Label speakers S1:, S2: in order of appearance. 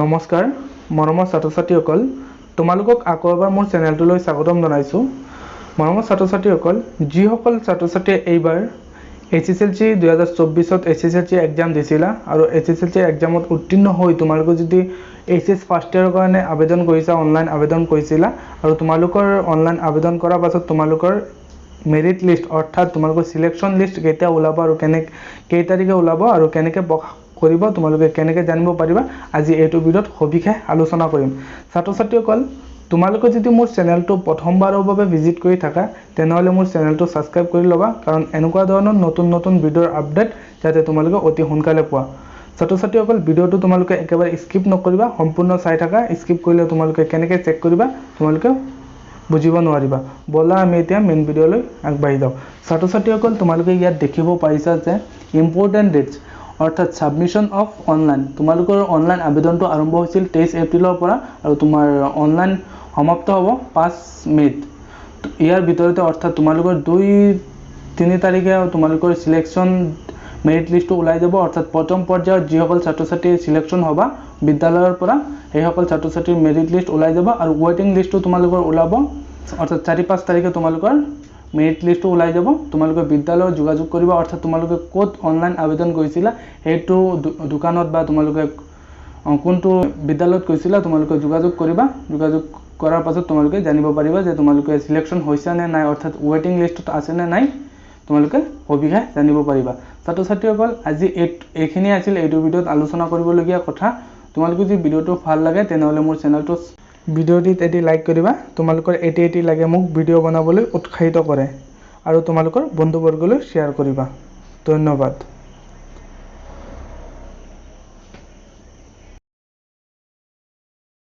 S1: নমস্কাৰ মৰমৰ ছাত্ৰ-ছাত্ৰীসকল তোমালোকক আকৌ এবাৰ মোৰ চেনেলটোলৈ স্বাগতম জনাইছো। মৰমৰ ছাত্ৰ-ছাত্ৰীসকল যিসকল ছাত্ৰ-ছাত্ৰীয়ে এইবাৰ HSLC 2024ত HSLC এক্সাম দিছিলা আৰু HSLC এক্সামত উত্তীৰ্ণ হৈ তোমালোকে যদি HS ফাৰ্ষ্ট ইয়াৰৰ কাৰণে আবেদন কৰিছা, অনলাইন আবেদন কৰিছিলা আৰু তোমালোকৰ অনলাইন আবেদন কৰাৰ পাছত তোমালোকৰ মেৰিট লিষ্ট অৰ্থাৎ তোমালোকৰ সিলেকশন লিষ্ট কেতিয়া ওলাব আৰু কেই তাৰিখে ওলাব আৰু কেনেকৈ কৰিব তোমালোকে কেনেকৈ জানিব পাৰিবা আজি এইটো ভিডিঅ'ত সবিশেষ আলোচনা কৰিম। ছাত্ৰ-ছাত্ৰীসকল তোমালোকে যদি মোৰ চেনেলটো প্ৰথমবাৰৰ বাবে ভিজিট কৰি থাকা তেনেহলে মোৰ চেনেলটো সাবস্ক্ৰাইব কৰি লবা, কাৰণ এনেকুৱা ধৰণৰ নতুন ভিডিঅ'ৰ আপডেট যাতে তোমালোকে অতি সোনকালে পোৱা। ছাত্ৰ-ছাত্ৰীসকল ভিডিঅ'টো তোমালোকে একেবাৰে স্কিপ নকৰিবা, সম্পূৰ্ণ চাই থাকা। স্কিপ কৰিলে তোমালোকে কেনেকৈ চেক কৰিবা তোমালোকে বুজিব নোৱাৰিবা। বলা আমি এতিয়া মেইন ভিডিঅ'লৈ আগবাঢ়ি যাওঁ। ছাত্ৰ-ছাত্ৰীসকল তোমালোকে ইয়াত দেখিব পাৰিছা যে ইম্পৰ্টেণ্ট ডেটছ অৰ্থাৎ সাবমিশন অফ অনলাইন। তোমালোকৰ অনলাইন আবেদনটো আৰম্ভ হৈছিল 23 এপ্ৰিলৰ পৰা আৰু তোমাৰ অনলাইন সমাপ্ত হ'ব 5 মে'ত। ইয়াৰ ভিতৰতে অৰ্থাৎ তোমালোকৰ 2-3 তাৰিখে তোমালোকৰ সিলেকশন মেৰিট লিষ্টটো ওলাই যাব। অৰ্থাৎ প্ৰথম পৰ্যায়ত যিসকল ছাত্ৰ-ছাত্ৰী সিলেকশন হ'বা বিদ্যালয়ৰ পৰা সেইসকল ছাত্ৰ-ছাত্ৰীৰ মেৰিট লিষ্ট ওলাই যাব আৰু ৱেটিং লিষ্টটো তোমালোকৰ ওলাব। অৰ্থাৎ 4-5 তাৰিখে তোমালোকৰ মেৰিট লিষ্টটো ওলাই যাব। তোমালোকে বিদ্যালয়ত যোগাযোগ কৰিবা, অৰ্থাৎ তোমালোকে ক'ত অনলাইন আবেদন কৰিছিলা সেইটো দোকানত বা তোমালোকে কোনটো বিদ্যালয়ত কৰিছিলা তোমালোকে যোগাযোগ কৰিবা। যোগাযোগ কৰাৰ পাছত তোমালোকে জানিব পাৰিবা যে তোমালোকে সিলেকশন হৈছে নে নাই, অৰ্থাৎ ৱেটিং লিষ্টত আছে নে নাই তোমালোকে সবিশেষ জানিব পাৰিবা। ছাত্ৰ-ছাত্ৰীসকল আজি এইখিনি আছিল এইটো ভিডিঅ'ত আলোচনা কৰিবলগীয়া কথা। তোমালোকে যদি ভিডিঅ'টো ভাল লাগে তেনেহলে মোৰ চেনেলটো ভিডিঅ'টিত এটি লাইক কৰিবা। তোমালোকৰ এটি লাগে মোক ভিডিঅ' বনাবলৈ উৎসাহিত কৰে আৰু তোমালোকৰ বন্ধুবৰ্গলৈ শ্বেয়াৰ কৰিবা। ধন্যবাদ।